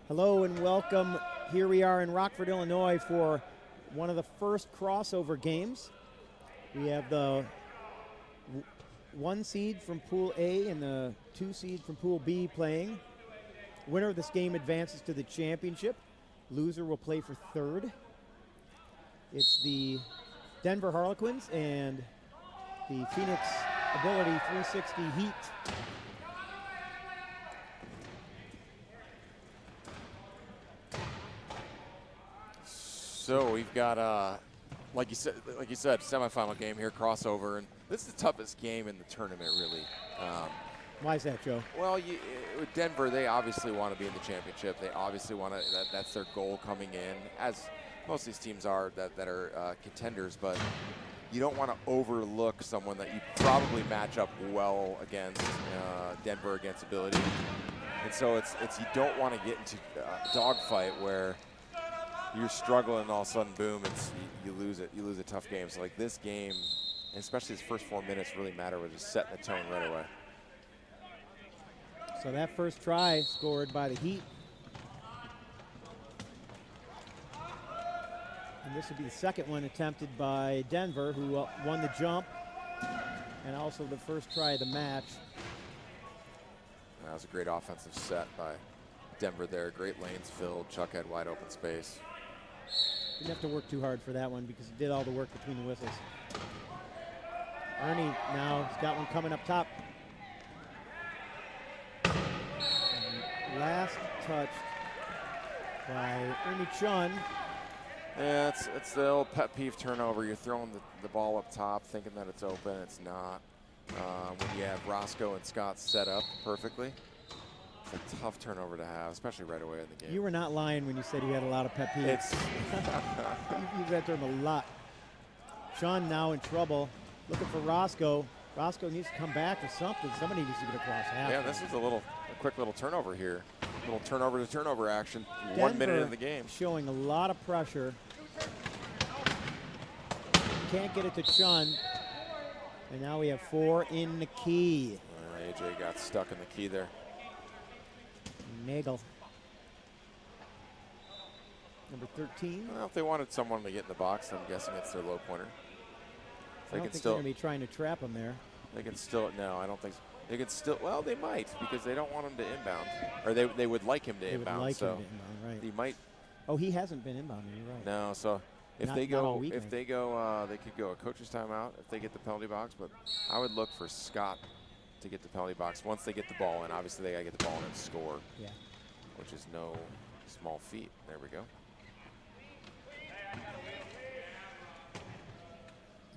Hello and welcome. Here we are in Rockford, Illinois for one of the first crossover games. We have the 1 seed from Pool A and the 2 seed from Pool B playing. Winner of this game advances to the championship. Loser will play for third. It's the Denver Harlequins and the Phoenix Ability360 Heat. So we've got, like you said, semifinal game here, crossover, and this is the toughest game in the tournament, really. Why is that, Joe? Well, with Denver, they obviously want to be in the championship. They obviously want to. That's their goal coming in, as most of these teams are that are contenders. But you don't want to overlook someone that you probably match up well against, Denver against Ability. And so it's you don't want to get into a dogfight where you're struggling and all of a sudden, boom, you lose it. You lose a tough game. So like this game, especially his first 4 minutes, really matter with just setting the tone right away. So that first try scored by the Heat. And this will be the second one attempted by Denver, who won the jump, and also the first try of the match. That was a great offensive set by Denver there. Great lanes filled. Chuck had wide open space. Didn't have to work too hard for that one because he did all the work between the whistles. Ernie now has got one coming up top. Last touched by Ernie Chun. Yeah, it's the old pet peeve turnover. You're throwing the ball up top thinking that it's open. It's not. When you have Roscoe and Scott set up perfectly, it's a tough turnover to have, especially right away in the game. You were not lying when you said you had a lot of pet peeves. You've used that term a lot. Chun now in trouble, looking for Roscoe. Roscoe needs to come back or something. Somebody needs to get across half. Yeah, this is a quick little turnover here. Little turnover to turnover action. Denver 1 minute in the game. Showing a lot of pressure. Can't get it to Chun. And now we have 4 in the key. AJ got stuck in the key there. Nagel. Number 13. Well, if they wanted someone to get in the box, I'm guessing it's their low pointer. I don't think they're going to be trying to trap him there. They can still, no, I don't think so. They can still, well, they might, because they don't want him to inbound. Or they would like him to inbound. Would like so him to inbound, right. He might. Oh, he hasn't been inbounding, you're right. No, so if they could go a coach's timeout if they get the penalty box, but I would look for Scott to get the penalty box once they get the ball in. Obviously, they got to get the ball in and score, yeah, which is no small feat. There we go.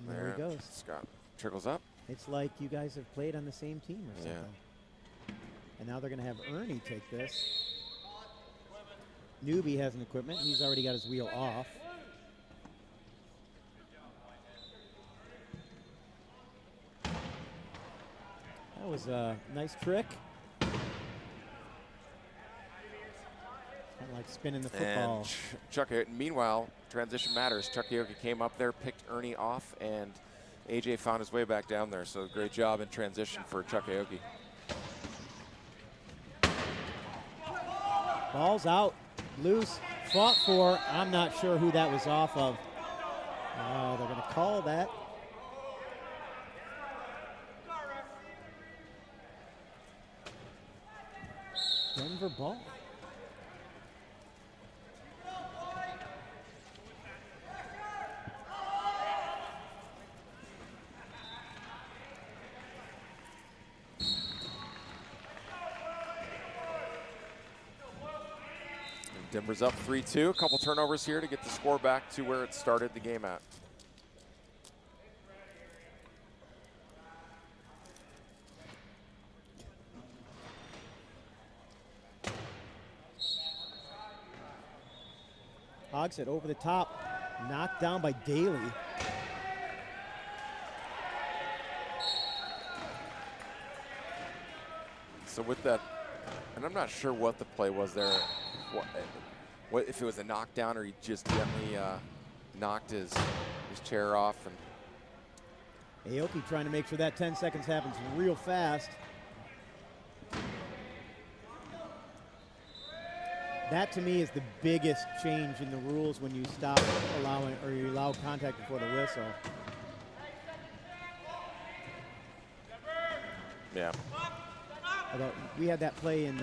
There he goes. Scott trickles up. It's like you guys have played on the same team or something. Yeah. And now they're going to have Ernie take this. Newbie has an equipment. He's already got his wheel off. That was a nice trick. Kind of like spinning the football. And Chuck, meanwhile, transition matters. Chuck Aoki came up there, picked Ernie off, and AJ found his way back down there. So great job in transition for Chuck Aoki. Ball's out, loose, fought for. I'm not sure who that was off of. Oh, they're going to call that. Denver ball. Denver's up 3-2. A couple turnovers here to get the score back to where it started the game at. Hogshead over the top, knocked down by Daly. So with that, and I'm not sure what the play was there. What if it was a knockdown or he just gently knocked his chair off. And Aoki trying to make sure that 10 seconds happens real fast. That to me is the biggest change in the rules when you stop allowing, or you allow contact before the whistle. Yeah. Although we had that play in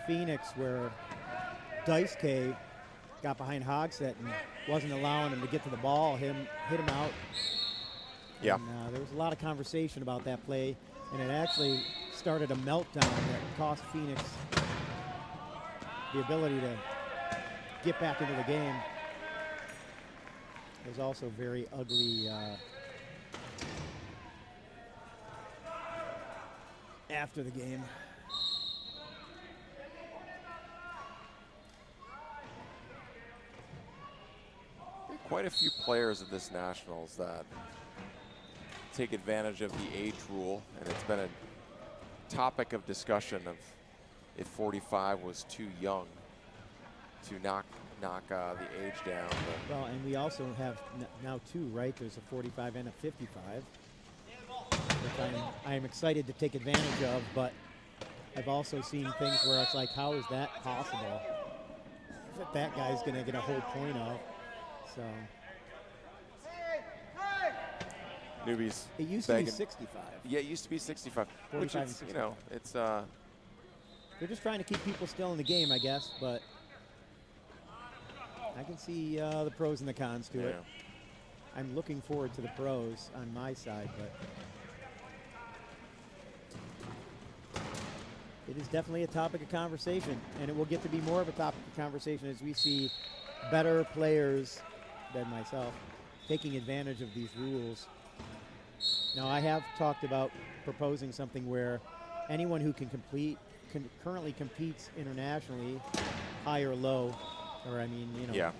Phoenix where Dice K got behind Hogsett and wasn't allowing him to get to the ball. Hit him out. Yeah. And, there was a lot of conversation about that play, and it actually started a meltdown that cost Phoenix the ability to get back into the game. It was also very ugly after the game. Quite a few players of this Nationals that take advantage of the age rule, and it's been a topic of discussion of if 45 was too young to knock the age down. But Well, and we also have now two, right? There's a 45 and a 55, which I'm excited to take advantage of, but I've also seen things where it's like, how is that possible? That guy's going to get a whole point of. So newbies. it used to be 65. Yeah, it used to be 65. 45 Which and is, 65. you know, it's They're just trying to keep people still in the game, I guess, but I can see the pros and the cons to it. I'm looking forward to the pros on my side, but it is definitely a topic of conversation, and it will get to be more of a topic of conversation as we see better players than myself taking advantage of these rules. Now, I have talked about proposing something where anyone who currently competes internationally, high or low, or I mean, you know,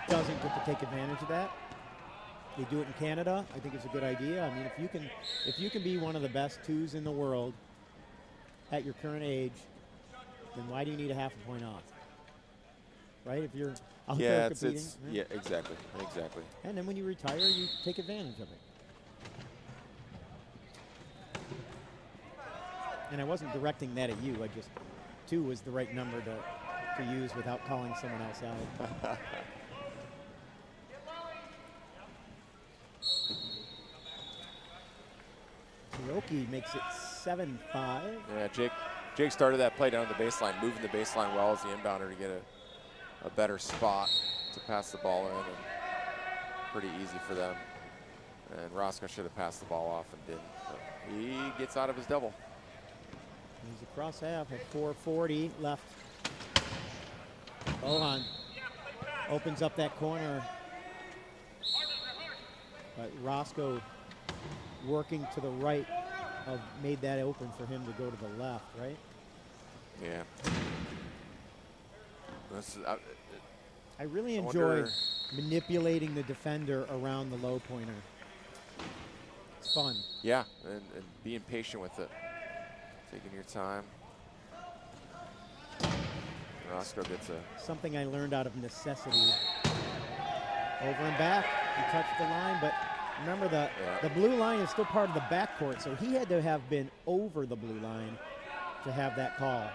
doesn't get to take advantage of that. They do it in Canada. I think it's a good idea. I mean, if you can be one of the best twos in the world at your current age, then why do you need a half a point off? Right? If you're out there competing. Yeah, exactly. And then when you retire, you take advantage of it. And I wasn't directing that at you. I just, 2 was the right number to use without calling someone else out. Hiroki makes it 7-5. Yeah, Jake started that play down the baseline, moving the baseline well as the inbounder to get a better spot to pass the ball in, and pretty easy for them. And Roscoe should have passed the ball off and didn't. But he gets out of his double. He's across half at 4:40 left. Bohan opens up that corner. But Roscoe working to the right made that open for him to go to the left, right? Yeah. I really enjoy manipulating the defender around the low pointer. It's fun. Yeah, and being patient with it. Taking your time. Roscoe gets something I learned out of necessity. Over and back. He touched the line, but remember the blue line is still part of the backcourt, so he had to have been over the blue line to have that call.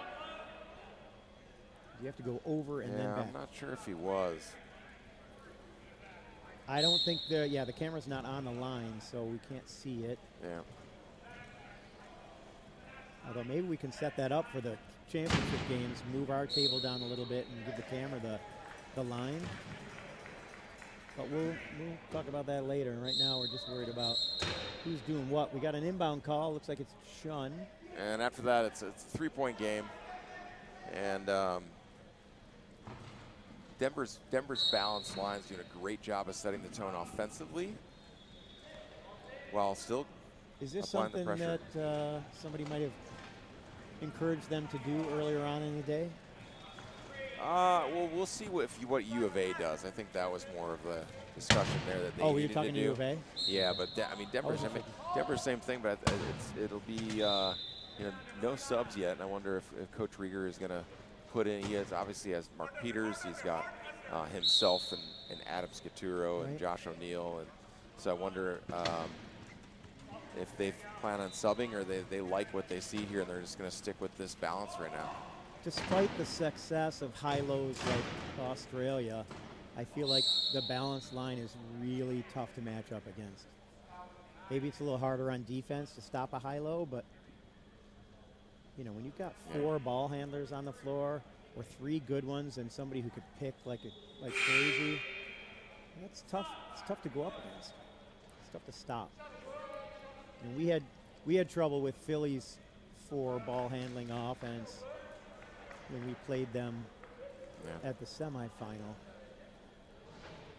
You have to go over and then back. I'm not sure if he was. I don't think the camera's not on the line, so we can't see it. Yeah. Although maybe we can set that up for the championship games, move our table down a little bit and give the camera the line. But we'll talk about that later. Right now we're just worried about who's doing what. We got an inbound call. Looks like it's Shun. And after that, it's a 3-point game. And Denver's balanced line's doing a great job of setting the tone offensively, while still Is this applying the something pressure. that somebody might have encouraged them to do earlier on in the day? Well, we'll see what U of A does. I think that was more of a discussion there that they you're needed talking to do. U of A? Yeah, but I mean Denver's same thing, but it'll be no subs yet. And I wonder if Coach Rieger is going to put in. He obviously has Mark Peters. He's got himself and Adam Scaturo and Josh O'Neill, and so I wonder if they plan on subbing or they like what they see here and they're just going to stick with this balance right now. despite the success of high-lows like Australia, I feel like the balance line is really tough to match up against. Maybe it's a little harder on defense to stop a high-low, but you know, when you've got 4 ball handlers on the floor or 3 good ones and somebody who could pick like crazy, that's tough. It's tough to go up against. It's tough to stop. And we had trouble with Philly's 4 ball handling offense when we played them at the semifinal.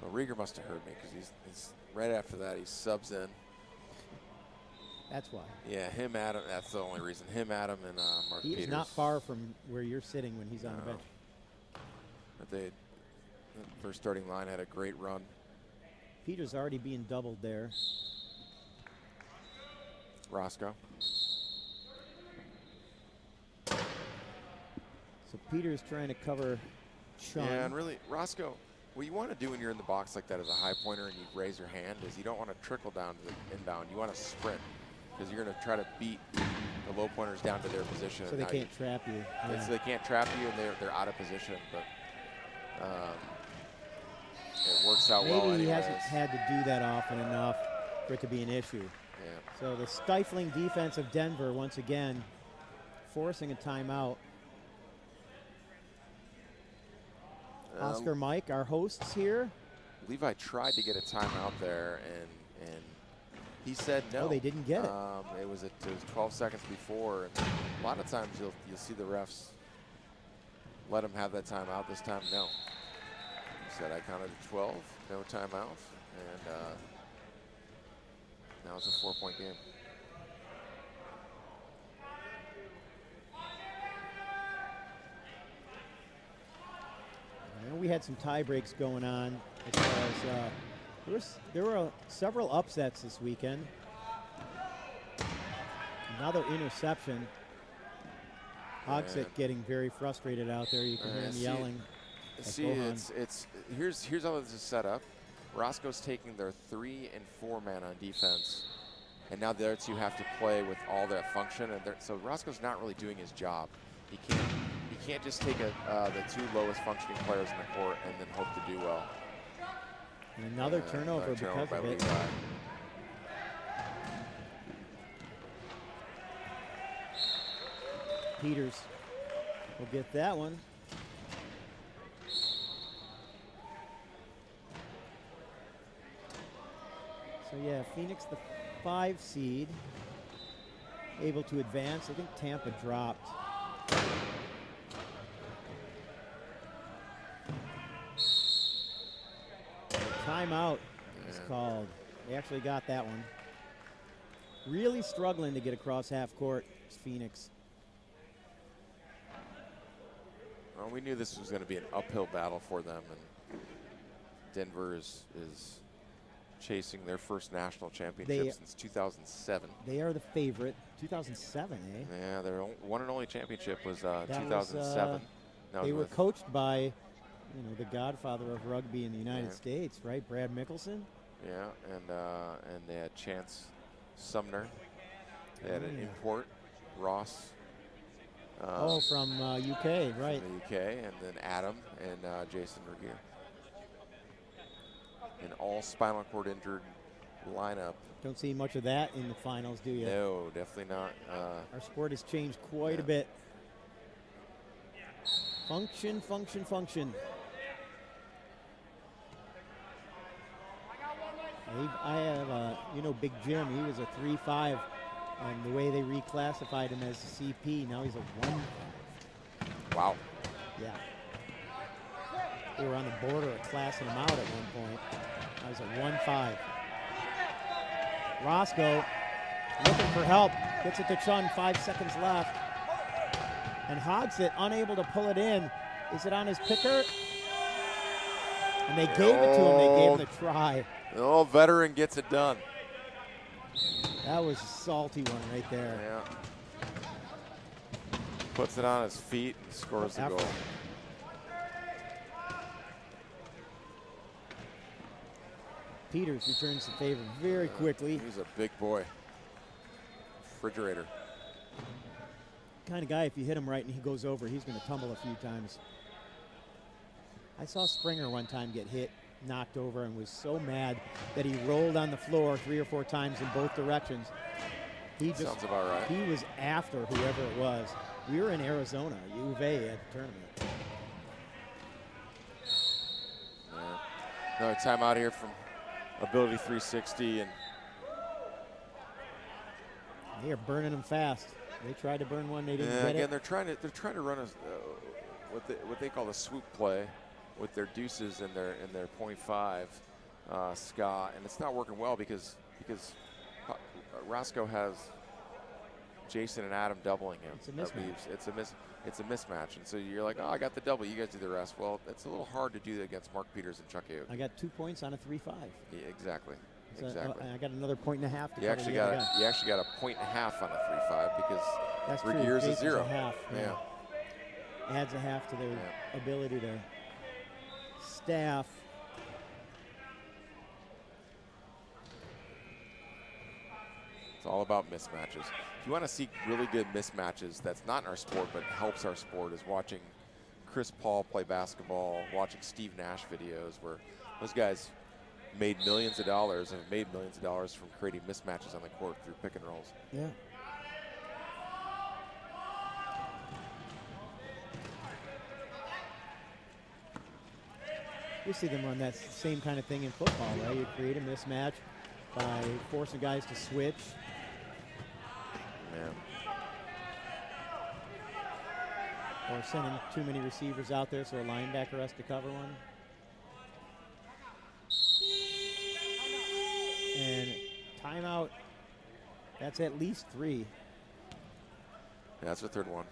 Well, Rieger must have heard me because he's right after that he subs in. That's why. Yeah, him, Adam. That's the only reason. Him, Adam, and Mark Peters. He's not far from where you're sitting when he's on the bench. But the first starting line had a great run. Peters already being doubled there. Roscoe. So Peters trying to cover Chun. Yeah, and really, Roscoe, what you want to do when you're in the box like that as a high pointer and you raise your hand is you don't want to trickle down to the inbound. You want to sprint because you're going to try to beat the low pointers down to their position. So they can't trap you. Yeah. So they can't trap you and they're out of position. But it works out well anyways. Maybe he hasn't had to do that often enough for it to be an issue. Yeah. So the stifling defense of Denver once again forcing a timeout. Oscar Mike, our hosts here. Levi tried to get a timeout there, and he said no. Oh, they didn't get it. It was 12 seconds before. And a lot of times you'll see the refs let him have that timeout. This time, no. He said, I counted to 12, no timeout, and now it's a 4-point game. We had some tie breaks going on because there were several upsets this weekend. Another interception. Hogsett getting very frustrated out there. You can hear him yelling. See, here's how this is set up. Roscoe's taking their 3 and 4 man on defense, and now the other 2 have to play with all that function. And so Roscoe's not really doing his job. He can't just take the 2 lowest functioning players in the court and then hope to do well. And another turnover because of it. Levi. Peters will get that one. So yeah, Phoenix, the 5 seed, able to advance. I think Tampa dropped. Timeout is called. They actually got that one. Really struggling to get across half court, Phoenix. Well, we knew this was going to be an uphill battle for them, and Denver is chasing their first national championship since 2007. They are the favorite. 2007, eh? Yeah, their one and only championship was 2007. They were coached by, the godfather of rugby in the United States, right? Brad Mickelson. Yeah, and they had Chance Sumner. They had an import, Ross. From UK, right? From the UK, and then Adam and Jason Regier. An all spinal cord injured lineup. Don't see much of that in the finals, do you? No, definitely not. Our sport has changed quite a bit. Function, function, function. I have, Big Jim. He was a 3-5, and the way they reclassified him as a CP, now he's a 1-5. Wow. Yeah. They were on the border of classing him out at one point. That was a 1-5. Roscoe looking for help. Gets it to Chun, 5 seconds left. And Hogsett unable to pull it in. Is it on his picker? And they gave it to him. They gave him the try. The old veteran gets it done. That was a salty one right there. Yeah. Puts it on his feet and scores the goal. Peters returns the favor very quickly. He's a big boy. Refrigerator. kind of guy, if you hit him right and he goes over, he's going to tumble a few times. I saw Springer one time get hit, knocked over, and was so mad that he rolled on the floor 3 or 4 times in both directions. He just, sounds about right. He was after whoever it was. We were in Arizona, U of A at the tournament. Yeah. Another timeout here from Ability360, and they are burning them fast. They tried to burn one, they didn't get again, it. they're trying to run a what they call a swoop play with their deuces and their .5 ska, and it's not working well because Roscoe has Jason and Adam doubling him. It's a mismatch. It's a mismatch, and so you're like, oh, I got the double, you guys do the rest. Well, it's a little hard to do that against Mark Peters and Chuck Aoki. I got 2 points on a 3-5. Yeah, exactly. So, exactly. I got another point and a half to You actually got a point and a half on a 3-5 because that's Regeer's true. a 0. A half, yeah. Adds a half to their ability to staff. It's all about mismatches. If you want to see really good mismatches, that's not in our sport but helps our sport, is watching Chris Paul play basketball, watching Steve Nash videos where those guys made millions of dollars and have made millions of dollars from creating mismatches on the court through pick and rolls. Yeah. You see them run that same kind of thing in football, right? You create a mismatch by forcing guys to switch. Yeah. Or sending too many receivers out there so a linebacker has to cover one. And timeout, that's at least 3. Yeah, that's the third one.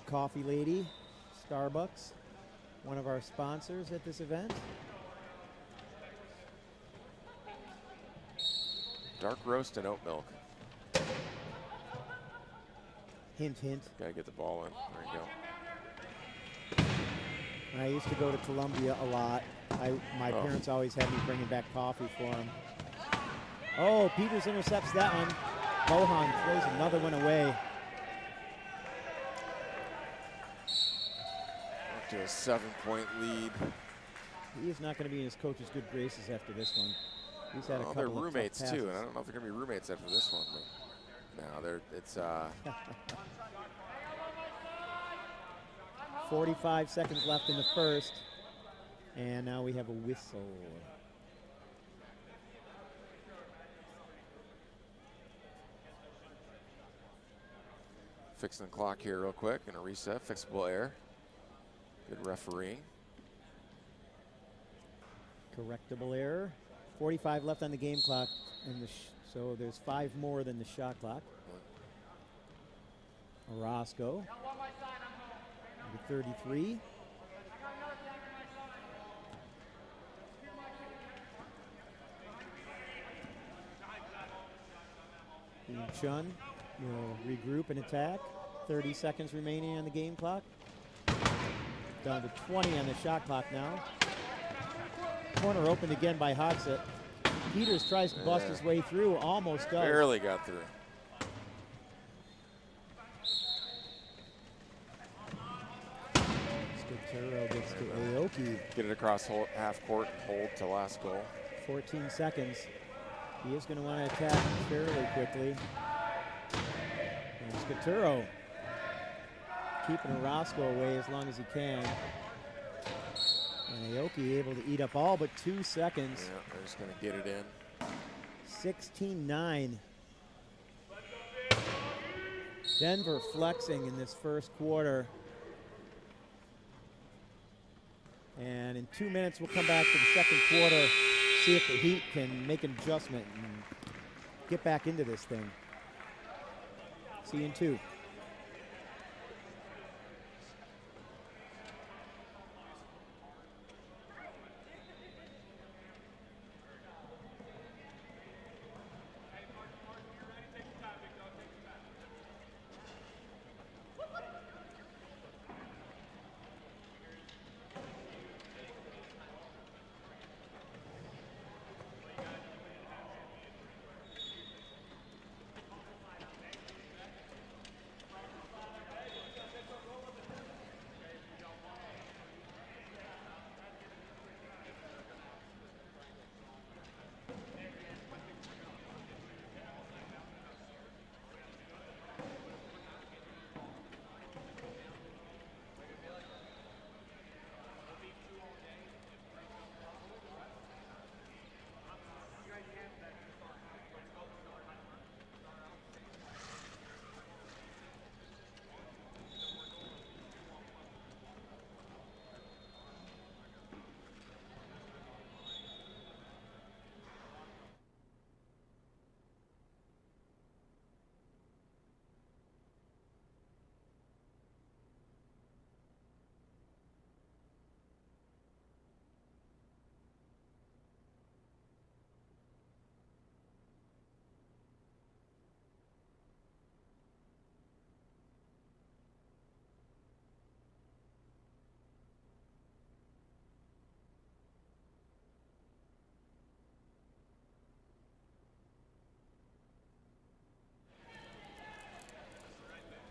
The Coffee Lady, Starbucks, one of our sponsors at this event. Dark roast and oat milk. Hint, hint. Gotta get the ball in. There you go. I used to go to Columbia a lot. My parents always had me bringing back coffee for them. Oh, Peters intercepts that one. Mohan throws another one away. Up to a 7-point lead. He is not going to be in his coach's good graces after this one. He's had a couple they're of roommates tough too, passes. and I don't know if they're going to be roommates after this one. But no, it's 45 seconds left in the first, and now we have a whistle. Fixing the clock here real quick, and a reset, fixable error. Good refereeing. Correctable error. 45 left on the game clock, and so there's 5 more than the shot clock. Orozco, number 33. Chun will regroup and attack. 30 seconds remaining on the game clock. Down to 20 on the shot clock now. Corner opened again by Hogsett. Peters tries to bust his way through, almost does. Barely got through. Scotero gets to Aoki. Get it across half court and hold to last goal. 14 seconds. He is going to want to attack fairly quickly. And Scotero keeping Orozco away as long as he can. And Aoki able to eat up all but 2 seconds. Yeah, they're just going to get it in. 16-9. Denver flexing in this first quarter. And in 2 minutes, we'll come back to the second quarter, see if the Heat can make an adjustment and get back into this thing. See you in 2.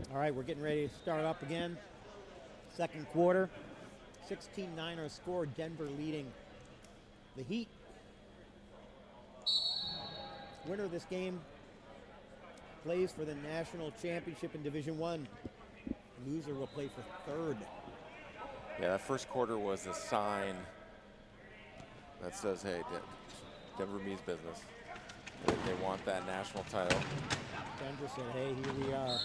All right, we're getting ready to start up again. Second quarter. 16-9 our score. Denver leading the Heat. Winner of this game plays for the national championship in Division One. Loser will play for third. Yeah, that first quarter was a sign that says, hey, Denver means business. They want that national title. Denver said, hey, here we are.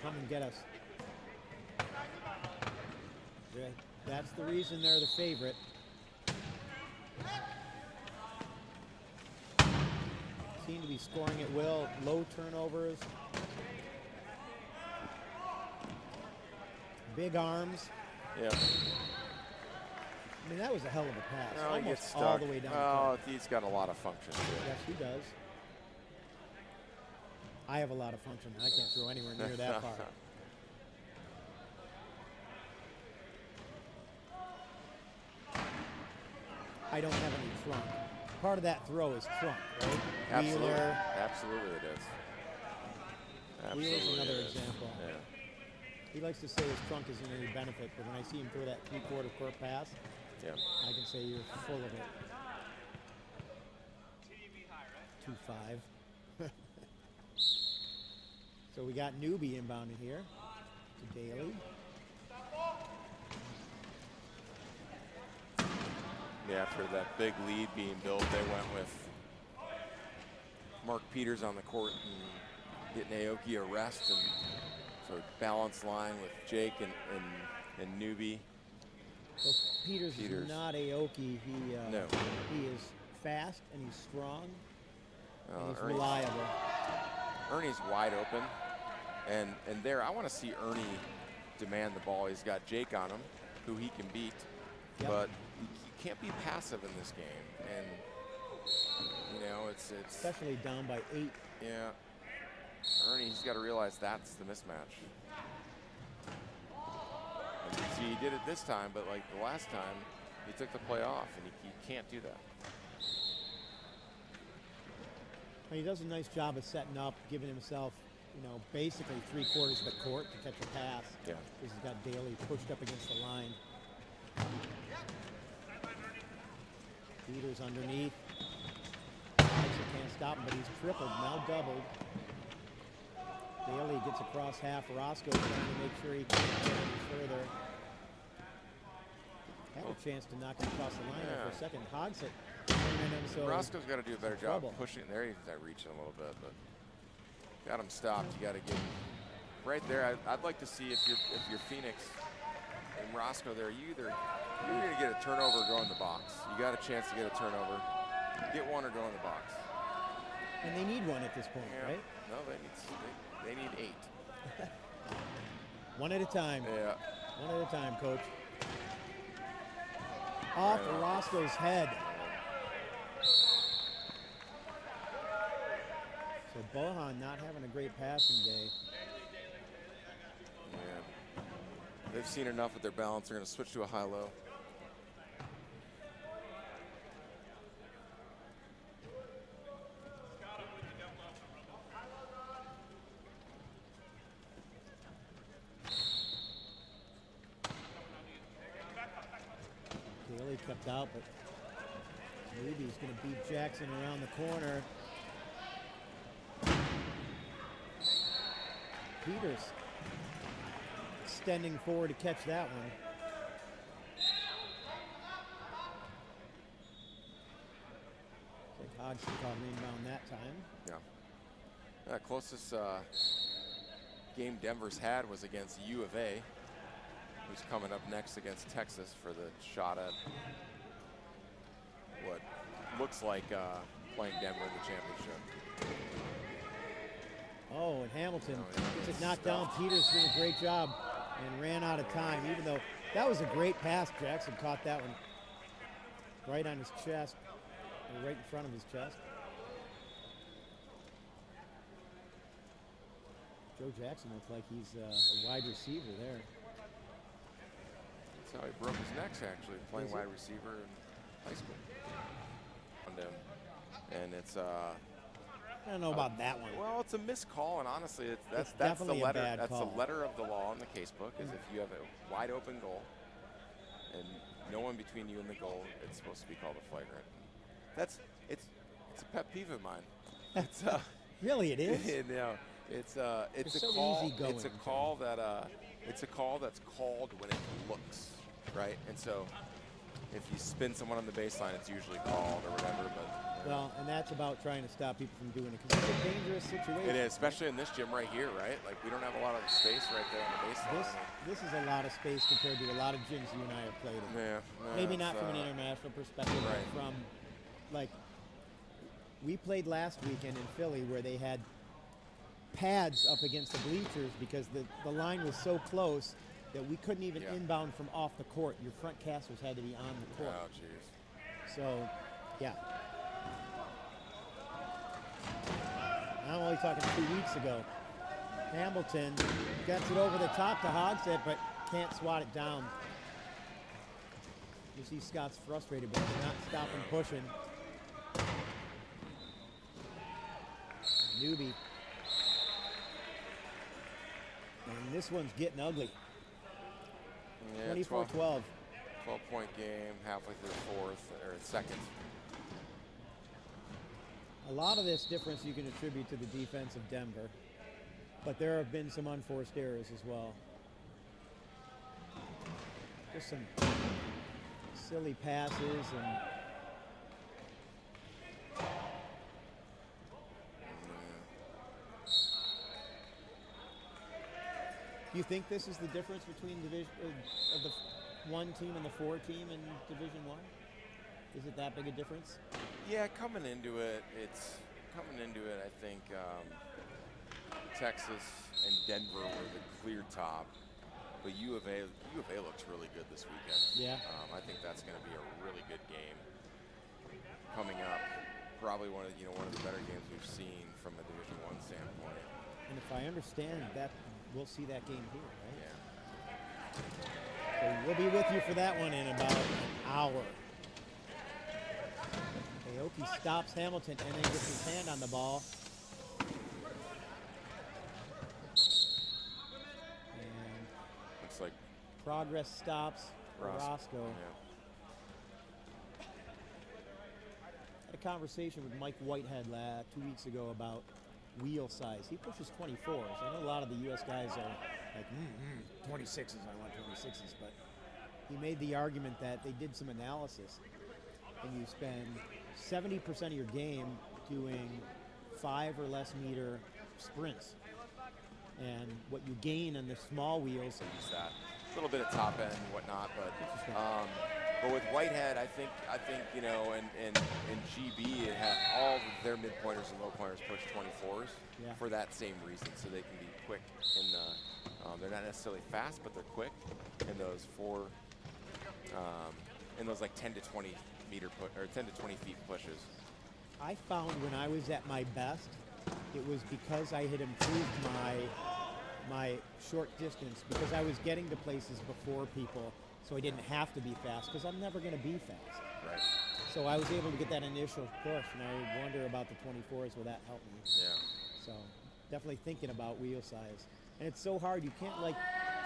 Come and get us. That's the reason they're the favorite. Seem to be scoring at will, low turnovers. Big arms. Yeah. I mean, that was a hell of a pass. No, he gets stuck. All the way down. Oh, he's got a lot of function to it. Yes, he does. I have a lot of function. I can't throw anywhere near that far. I don't have any trunk. Part of that throw is trunk, right? Absolutely. Wheeler. Absolutely it is. Wheeler's Absolutely another it is. example. Yeah. He likes to say his trunk isn't any benefit, but when I see him throw that three-quarter court pass, Yeah. I can say you're full of it. 2-5. So we got Newbie inbounding here to Daly. Yeah, after that big lead being built, they went with Mark Peters on the court and getting Aoki a rest, and so balanced line with Jake and Newbie. So Peters is not Aoki. No. He is fast and he's strong and he's Ernie's reliable. Ernie's wide open, and there I want to see Ernie demand the ball. He's got Jake on him, who he can beat, but he can't be passive in this game. And you know, it's especially down by 8. Yeah, Ernie's got to realize that's the mismatch. And you see, he did it this time, but like the last time, he took the play off, and he can't do that. He does a nice job of setting up, giving himself, you know, basically 3/4 of the court to catch a pass. Yeah. Because he's got Daly pushed up against the line. Peters underneath. Actually can't stop him, but he's tripled, now doubled. Daly gets across half. Roscoe trying to make sure he can't get any further. Had a chance to knock him across the line there for a second. Hogs it. So Roscoe's got to do a better job pushing. There he's reaching a little bit, but got him stopped. You got to get him right there. I'd like to see if you're Phoenix and Roscoe there, you're going to get a turnover or go in the box. You got a chance to get a turnover. Get one or go in the box. And they need one at this point, right? No, they need 8. One at a time. Yeah. One at a time, coach. Off Roscoe's head. So Bohan not having a great passing day. Yeah. They've seen enough with their balance. They're going to switch to a high-low. Daly kept out, but maybe he's going to beat Jackson around the corner. Peters extending forward to catch that one. Like Hodgson caught an inbound that time. Yeah. The closest game Denver's had was against U of A, who's coming up next against Texas for the shot at what looks like playing Denver in the championship. Oh, and Hamilton gets it knocked down. Peters did a great job and ran out of time, even though that was a great pass. Jackson caught that one right on his chest, or right in front of his chest. Joe Jackson looks like he's a wide receiver there. That's how he broke his neck, actually, playing wide receiver in high school. And it's I don't know about that one. Well, it's a missed call, and honestly, that's the definitely a letter. bad That's call. the letter of the law in the casebook. Is if you have a wide open goal and no one between you and the goal, it's supposed to be called a flagrant. It's a pet peeve of mine. It's Really, it is. you know, it's a so call. easygoing, It's a call it's a call that's called when it looks right, and so if you spin someone on the baseline, it's usually called or whatever. But Well, and that's about trying to stop people from doing it because it's a dangerous situation. it is, especially in this gym right here, right? Like we don't have a lot of space right there on the baseline. This is a lot of space compared to a lot of gyms you and I have played in. Yeah, Maybe not from an international perspective, right. but from, like, we played last weekend in Philly where they had pads up against the bleachers because the line was so close that we couldn't even inbound from off the court. Your front casters had to be on the court. Oh, jeez. So, yeah. I'm only talking 2 weeks ago. Hamilton gets it over the top to Hogshead, but can't swat it down. You see Scott's frustrated, but he's not stopping pushing. Newbie. And this one's getting ugly. Yeah, 24-12. 12-point game, halfway through the fourth or second. A lot of this difference you can attribute to the defense of Denver, but there have been some unforced errors as well. Just some silly passes and do you think this is the difference between division of the 1 team and the 4 team in Division 1? Is it that big a difference? Yeah, coming into it, I think Texas and Denver were the clear top, but U of A looks really good this weekend. Yeah. I think that's going to be a really good game coming up. Probably one of the better games we've seen from a Division I standpoint. And if I understand that, we'll see that game here, right? Yeah. So we'll be with you for that one in about an hour. Aoki stops Hamilton and then gets his hand on the ball. And Looks like progress stops for Roscoe. Yeah. Had a conversation with Mike Whitehead 2 weeks ago about wheel size. He pushes 24s. I know a lot of the U.S. guys are like, 26s, I want 26s, but he made the argument that they did some analysis and you spend 70% of your game doing 5 or less meter sprints. And what you gain on the small wheels. Use that. A little bit of top end and whatnot, but with Whitehead, I think in GB it had all of their mid pointers and low pointers push 24s for that same reason, so they can be quick in the. They're not necessarily fast, but they're quick in those in those like 10 to 20 meter or 10 to 20 feet pushes. I found when I was at my best, it was because I had improved my short distance, because I was getting to places before people, so I didn't have to be fast, because I'm never going to be fast. Right. So I was able to get that initial push, and I wonder about the 24s, will that help me? Yeah. So definitely thinking about wheel size. And it's so hard, you can't like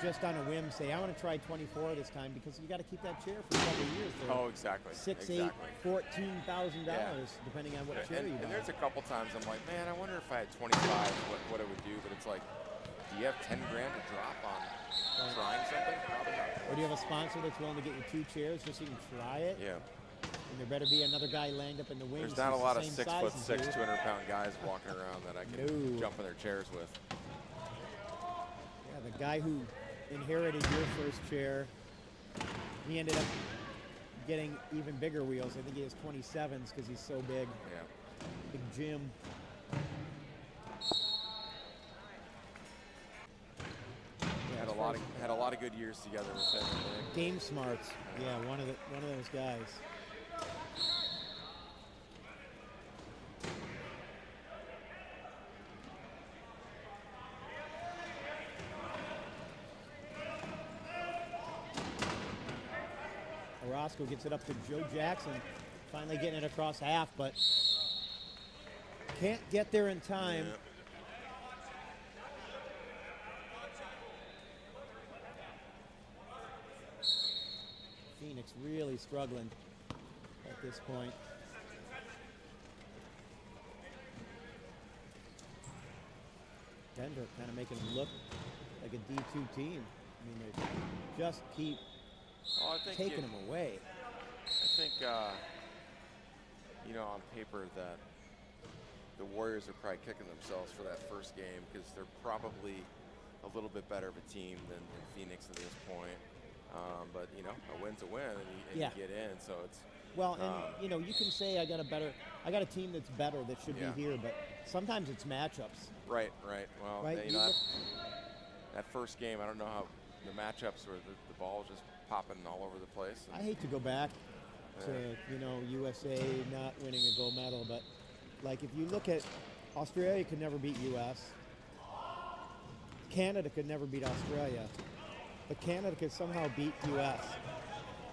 just on a whim say, I want to try 24 this time, because you got to keep that chair for a couple of years. Oh, exactly. $6,000, $8,000, $14,000, depending on what chair you buy. And there's a couple times I'm like, man, I wonder if I had 25, what it would do. But it's like, do you have 10 grand to drop on trying something? Probably not. Or do you have a sponsor that's willing to get you 2 chairs just so you can try it? Yeah. And there better be another guy lined up in the wings. There's not a lot of 6'6", 200-pound guys walking around that I can jump in their chairs with. Yeah, the guy who inherited your first chair, he ended up getting even bigger wheels. I think he has 27s because he's so big. Yeah. Big Jim. Had a lot of good years together with him. Game smarts. Yeah, one of those guys. Roscoe gets it up to Joe Jackson, finally getting it across half, but Can't get there in time. Yeah. Phoenix really struggling at this point. Denver kind of making them look like a D2 team. I mean, they just keep taking them away. I think, you know, on paper that the Warriors are probably kicking themselves for that first game because they're probably a little bit better of a team than Phoenix at this point. But, you know, a win's a win, and you get in, so it's... Well, and, you know, you can say I got a team that's better that should be here, but sometimes it's matchups. Right. Well, right? You know, that first game, I don't know how the matchups were, the ball was just popping all over the place. I hate to go back to, you know, USA not winning a gold medal, but, like, if you look at Australia could never beat US. Canada could never beat Australia. But Canada could somehow beat US.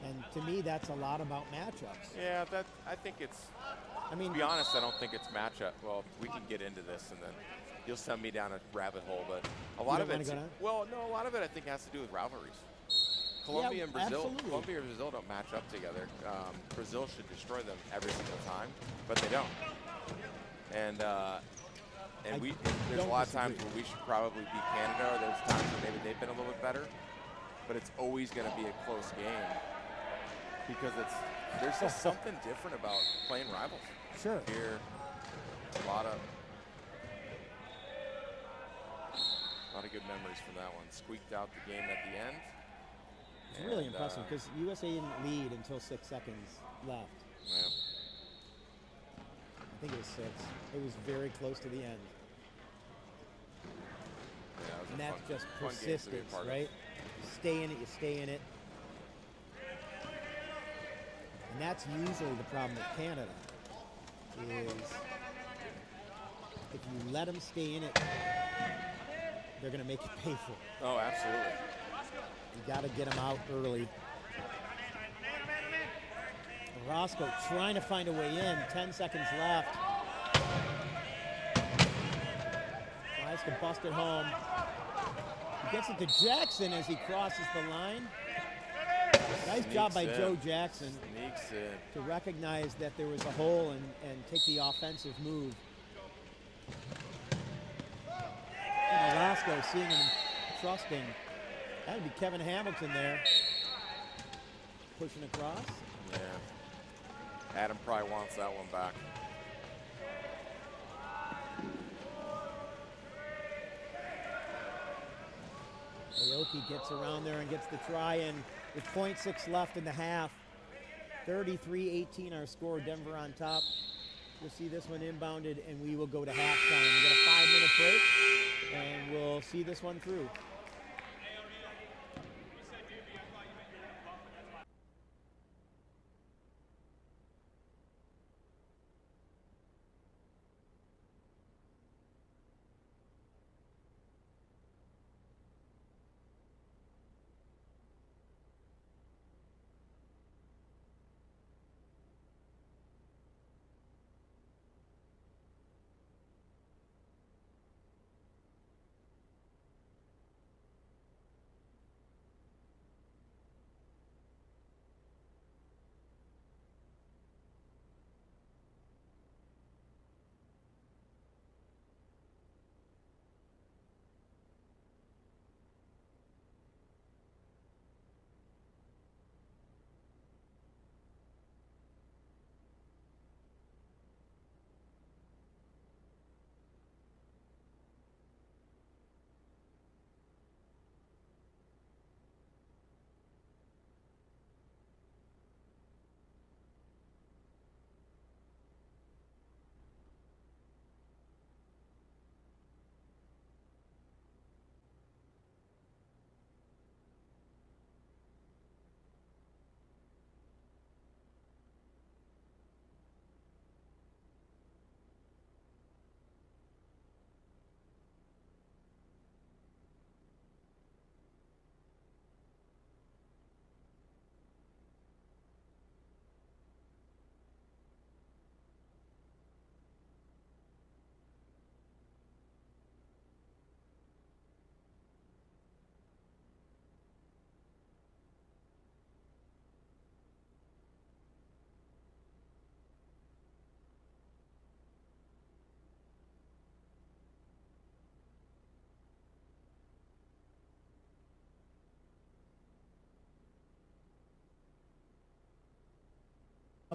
And to me, that's a lot about matchups. Yeah, I think it's... I mean, to be honest, I don't think it's matchup. Well, we can get into this, and then you'll send me down a rabbit hole. But a lot of it, well, no, a lot of it I think has to do with rivalries. Colombia and Brazil, absolutely. Colombia and Brazil don't match up together. Brazil should destroy them every single time, but they don't. And there's a lot of times where we should probably beat Canada, or there's times where maybe they've been a little bit better. But it's always going to be a close game because there's just something different about playing rivals. Sure. Here, a lot of good memories from that one. Squeaked out the game at the end. It's really impressive because USA didn't lead until 6 seconds left. Yeah. I think it was 6. It was very close to the end. Yeah, and that's just persistence, right? You stay in it, you stay in it. And that's usually the problem with Canada, is if you let them stay in it, they're going to make you pay for it. Oh, absolutely. You got to get them out early. Roscoe trying to find a way in. 10 seconds left. Tries to bust it home. He gets it to Jackson as he crosses the line. Nice job by Joe Jackson to recognize that there was a hole and take the offensive move. And Roscoe seeing him trusting. That would be Kevin Hamilton there. Pushing across. Yeah. Adam probably wants that one back. Aoki gets around there and gets the try in with 0.6 left in the half. 33-18 our score, Denver on top. We'll see this one inbounded and we will go to halftime. We got a 5-minute break and we'll see this one through.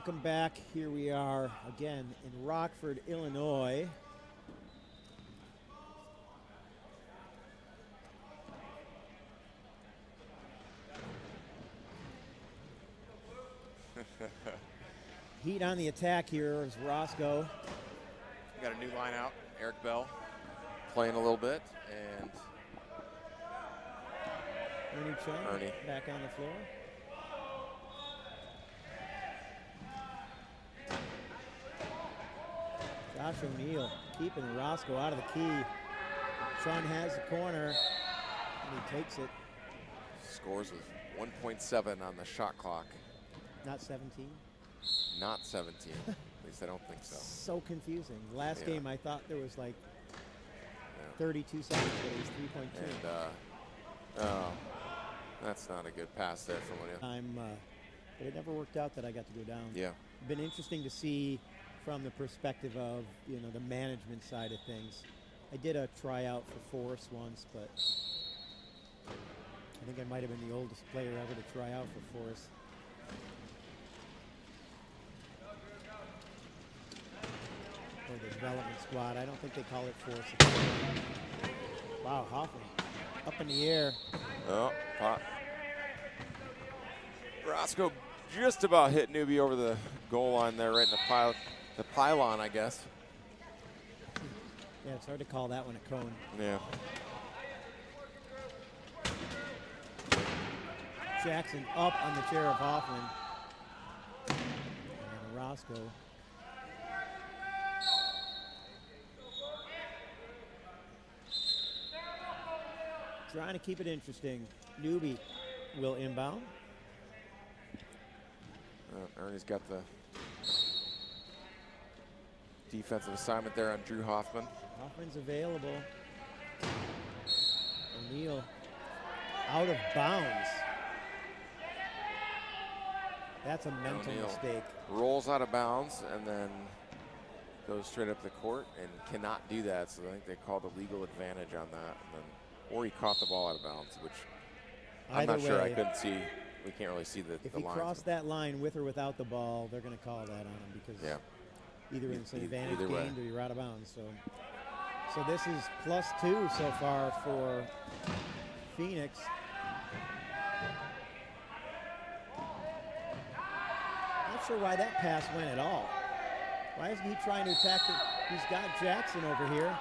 welcome back. Here we are again in Rockford, Illinois. Heat on the attack here is Roscoe. We got a new line out, Eric Bell. Playing a little bit, and Ernie back on the floor. Josh O'Neill keeping Roscoe out of the key. Sean has the corner, and he takes it. scores with 1.7 on the shot clock. Not 17? Not 17. At least I don't think so. So confusing. Last game I thought there was like 32 seconds, but it was 3.2. And that's not a good pass there from William. But it never worked out that I got to go down. Yeah. Been interesting to see from the perspective of, you know, the management side of things. I did a tryout for Force once, but I think I might have been the oldest player ever to try out for Force. Or the development squad. I don't think they call it Force. Wow, Hoffman up in the air. Oh, pot. Roscoe just about hit Newby over the goal line there, right in the pylon, I guess. Yeah, it's hard to call that one a cone. Yeah. Jackson up on the chair of Hoffman. And Roscoe. Trying to keep it interesting. Newby will inbound. Ernie's got the defensive assignment there on Drew Hoffman. Hoffman's available. O'Neill out of bounds. That's a mental mistake. Rolls out of bounds and then goes straight up the court and cannot do that. So I think they called a legal advantage on that. And then, or he caught the ball out of bounds, which I'm not sure. I couldn't see. We can't really see the If the he lines. crossed that line with or without the ball, they're going to call that on him because either it's an advantage gained or you're out of bounds. So this is +2 so far for Phoenix. Not sure why that pass went at all. Why isn't he trying to attack it? He's got Jackson over here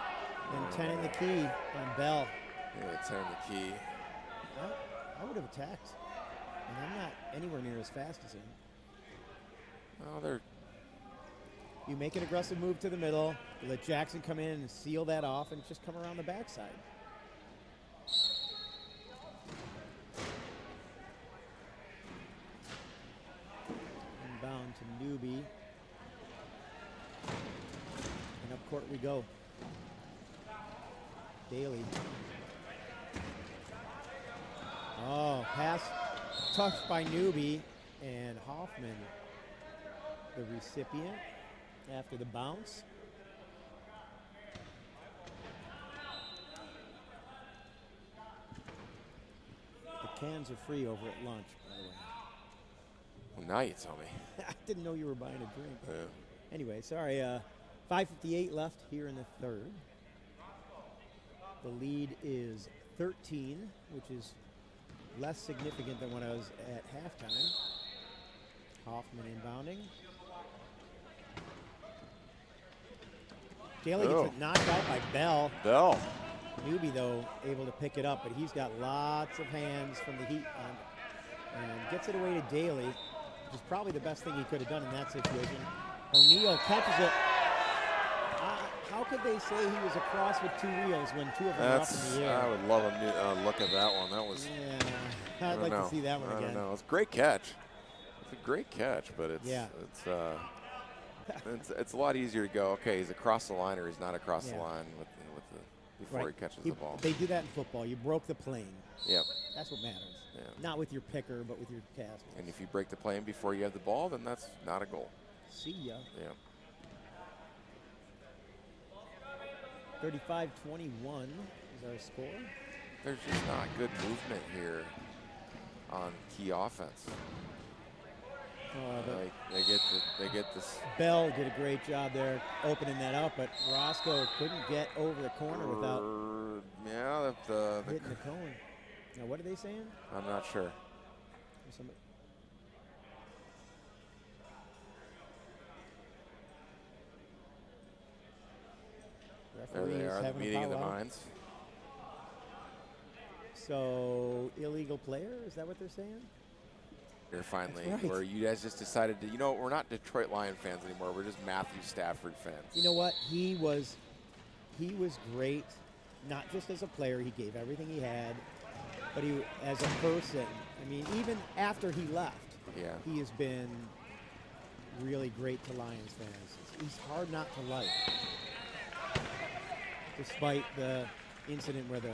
and 10 in the key on Bell. Yeah, 10 in the key. I would have attacked. And I'm not anywhere near as fast as him. Well, you make an aggressive move to the middle, you let Jackson come in and seal that off and just come around the backside. Inbound to Newby. And up court we go. Daly. Oh, pass touched by Newby, and Hoffman, the recipient after the bounce. The cans are free over at lunch, by the way. Well, now you tell me. I didn't know you were buying a drink. Yeah. Anyway, sorry. 5:58 left here in the third. The lead is 13, which is less significant than when I was at halftime. Hoffman inbounding. Daly gets it knocked out by Bell. Newby, though, able to pick it up, but he's got lots of hands from the Heat and gets it away to Daly, which is probably the best thing he could have done in that situation. O'Neill catches it. How could they say he was across with two wheels when two of them were up in the air? I would love a look at that one. That was. Yeah, I'd like to see that one again. I don't know. It's a great catch. It's a great catch, but it's a lot easier to go. Okay, he's across the line or he's not across the line before he catches the ball. They do that in football. You broke the plane. Yep. That's what matters. Yeah. Not with your picker, but with your cast. And if you break the plane before you have the ball, then that's not a goal. See ya. Yeah. 35-21 is our score. There's just not good movement here on key offense. They get this. Bell did a great job there opening that up, but Roscoe couldn't get over the corner without hitting the cone. Now, what are they saying? I'm not sure. There they are, the meeting of the minds. So, illegal player, is that what they're saying? Here finally, right. where you guys just decided to, we're not Detroit Lion fans anymore. We're just Matthew Stafford fans. You know what? He was great, not just as a player. He gave everything he had, but he as a person. I mean, even after he left, he has been really great to Lions fans. He's hard not to like, despite the incident where the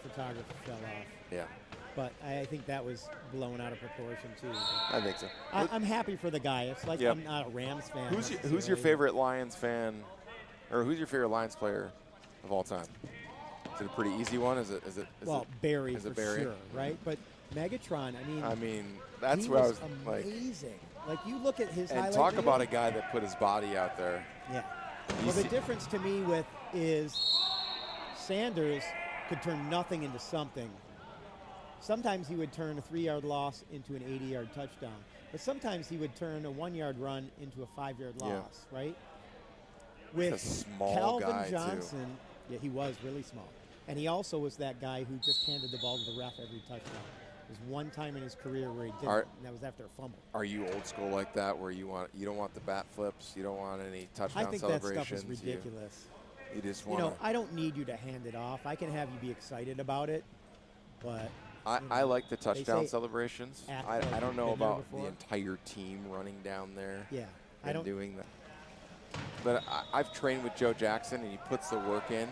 photographer fell off. Yeah. But I think that was blown out of proportion too. I think so. I'm happy for the guy. It's like I'm not a Rams fan. Who's your favorite Lions fan, or who's your favorite Lions player of all time? Is it a pretty easy one? Barry for sure, right? But Megatron, I mean, that's he what was I was amazing. Like you look at his and highlight talk video, about a guy that put his body out there. Yeah. Well, the difference to me is Sanders could turn nothing into something. Sometimes he would turn a 3-yard loss into an 80-yard touchdown. But sometimes he would turn a 1-yard run into a 5-yard loss, right? With a small Calvin guy Johnson, he was really small. And he also was that guy who just handed the ball to the ref every touchdown. There's one time in his career where he didn't, and that was after a fumble. Are you old school like that, where you don't want the bat flips, you don't want any touchdown celebrations? I think that stuff is ridiculous. You just want I don't need you to hand it off. I can have you be excited about it, but I like the touchdown celebrations. I don't know about the entire team running down there. Yeah, and doing that. But I've trained with Joe Jackson, and he puts the work in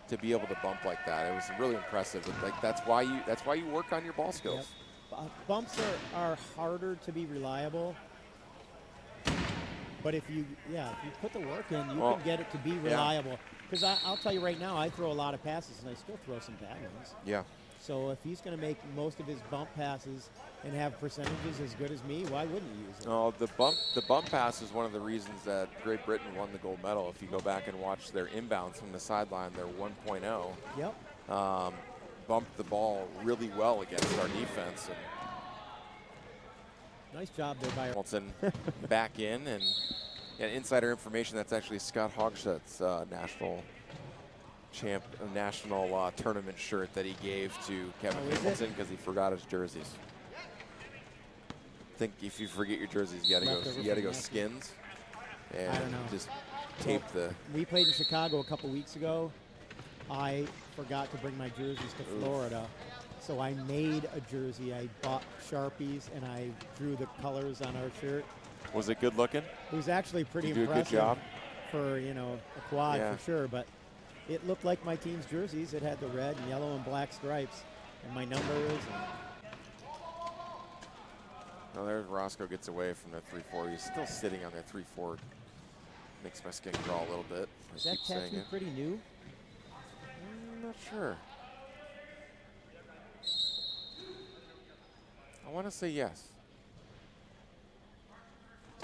to be able to bump like that. It was really impressive. Like that's why you work on your ball skills. Yep. Bumps are harder to be reliable. But if you put the work in, you can get it to be reliable. Because I'll tell you right now, I throw a lot of passes, and I still throw some bad ones. Yeah. So if he's going to make most of his bump passes and have percentages as good as me, why wouldn't you use it? No, the bump pass is one of the reasons that Great Britain won the gold medal. If you go back and watch their inbounds from the sideline, they're 1.0. Yep. Bumped the ball really well against our defense. And nice job there by Hamilton back in, and insider information, that's actually Scott Hogstad's national tournament shirt that he gave to Kevin Hamilton because he forgot his jerseys. I think if you forget your jerseys, you gotta go skins and I don't know. just tape We played in Chicago a couple weeks ago. I forgot to bring my jerseys to Florida, so I made a jersey. I bought Sharpies and I drew the colors on our shirt. Was it good looking? It was actually pretty Did you do impressive a good job? For a quad for sure, but it looked like my team's jerseys. It had the red and yellow and black stripes and my numbers. Well, there's Roscoe gets away from the 3-4. He's still sitting on their 3-4. Makes my skin crawl a little bit. Is that tattoo pretty new? I'm not sure. I want to say yes.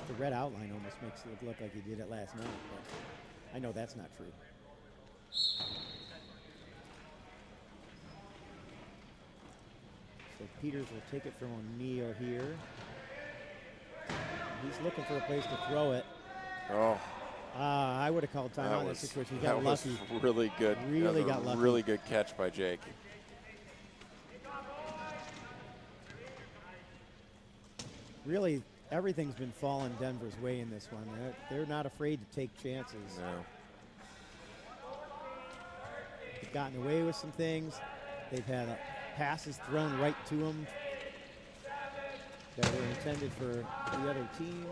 The red outline almost makes it look like he did it last night, but I know that's not true. So Peters will take it from O'Neal here. He's looking for a place to throw it. Oh. I would have called timeout in that situation. He got lucky. That was really good. Really got lucky. Really good catch by Jake. Really, everything's been falling Denver's way in this one. They're not afraid to take chances. No. They've gotten away with some things. They've had passes thrown right to them that were intended for the other team.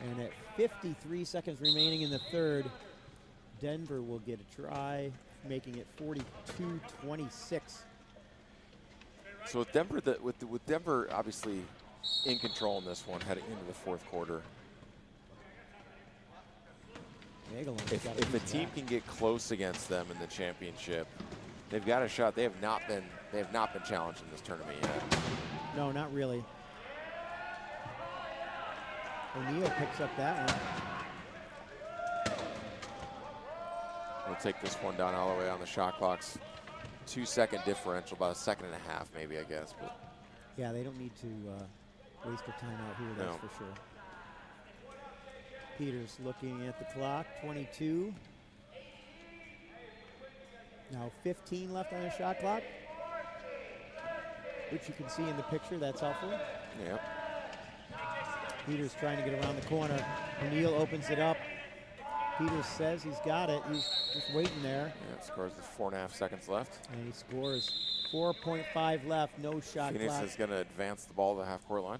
And at 53 seconds remaining in the third, Denver will get a try, making it 42-26. So with Denver, with Denver obviously in control in this one, heading into the fourth quarter. If a team can get close against them in the championship, they've got a shot. They have not been challenged in this tournament yet. No, not really. O'Neal picks up that one. We'll take this one down all the way on the shot clocks. 2-second differential, about a second and a half, maybe, I guess. But yeah, they don't need to waste a timeout here, that's for sure. Peters looking at the clock, 22. Now 15 left on the shot clock, which you can see in the picture. That's helpful. Yep. Peters trying to get around the corner. O'Neal opens it up. Peters says he's got it. He's just waiting there. Yeah, scores with 4.5 seconds left. And he scores 4.5 left, no shot Phoenix clock. is going to advance the ball to the half-court line.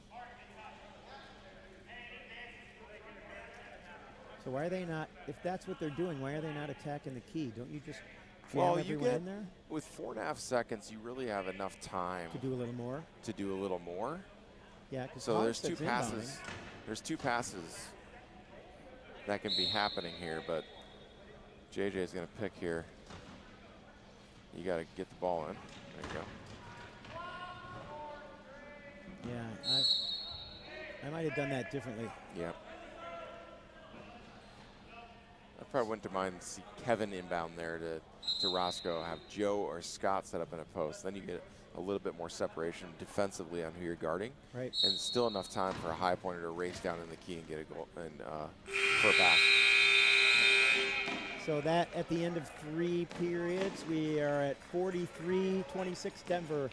So why are they not, if that's what they're doing, why are they not attacking the key? Don't you just jam everyone in there? With 4.5 seconds, you really have enough time To do a little more? to do a little more. Yeah, because So there's 2 passes. There's 2 passes that can be happening here, but JJ is going to pick here. You got to get the ball in. There you go. Yeah, I might have done that differently. Yep. I probably wouldn't mind to see Kevin inbound there to Roscoe, have Joe or Scott set up in a post. Then you get a little bit more separation defensively on who you're guarding. Right. And still enough time for a high pointer to race down in the key and get a goal and for a pass. So that at the end of 3 periods, we are at 43-26. Denver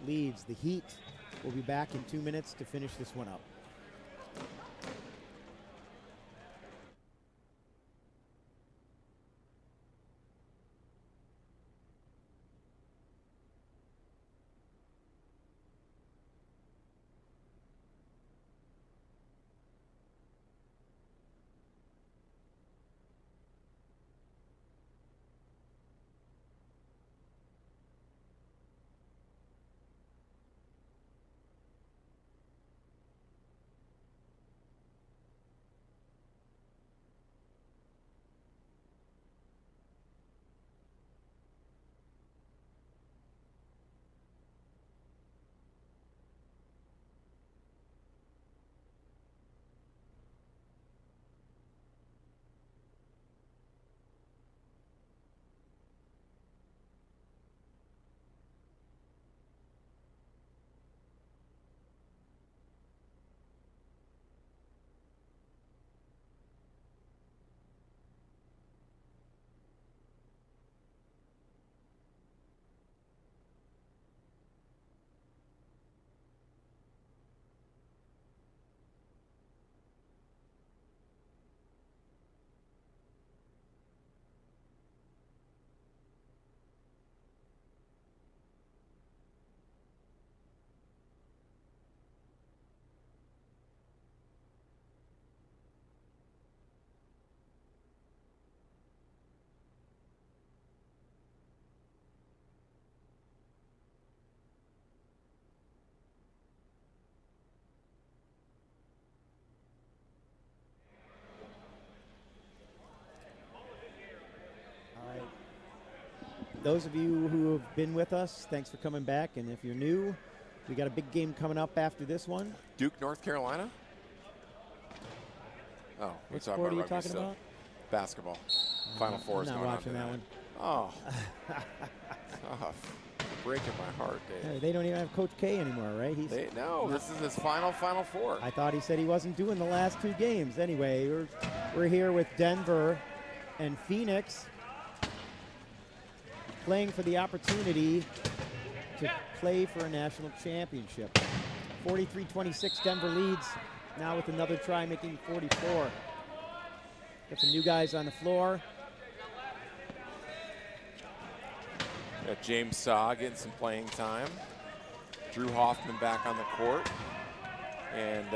leads. The Heat will be back in 2 minutes to finish this one up. Those of you who have been with us, thanks for coming back. And if you're new, we got a big game coming up after this one. Duke, North Carolina? Oh, what sport are you talking about? Basketball. Final Four is going on. I'm not watching that one. Oh. Breaking my heart, Dave. Hey, they don't even have Coach K anymore, right? No, this is his Final Four. I thought he said he wasn't doing the last 2 games. Anyway, we're here with Denver and Phoenix, playing for the opportunity to play for a national championship. 43-26, Denver leads now with another try, making 44. Got some new guys on the floor. Got James Saw getting some playing time. Drew Hoffman back on the court. And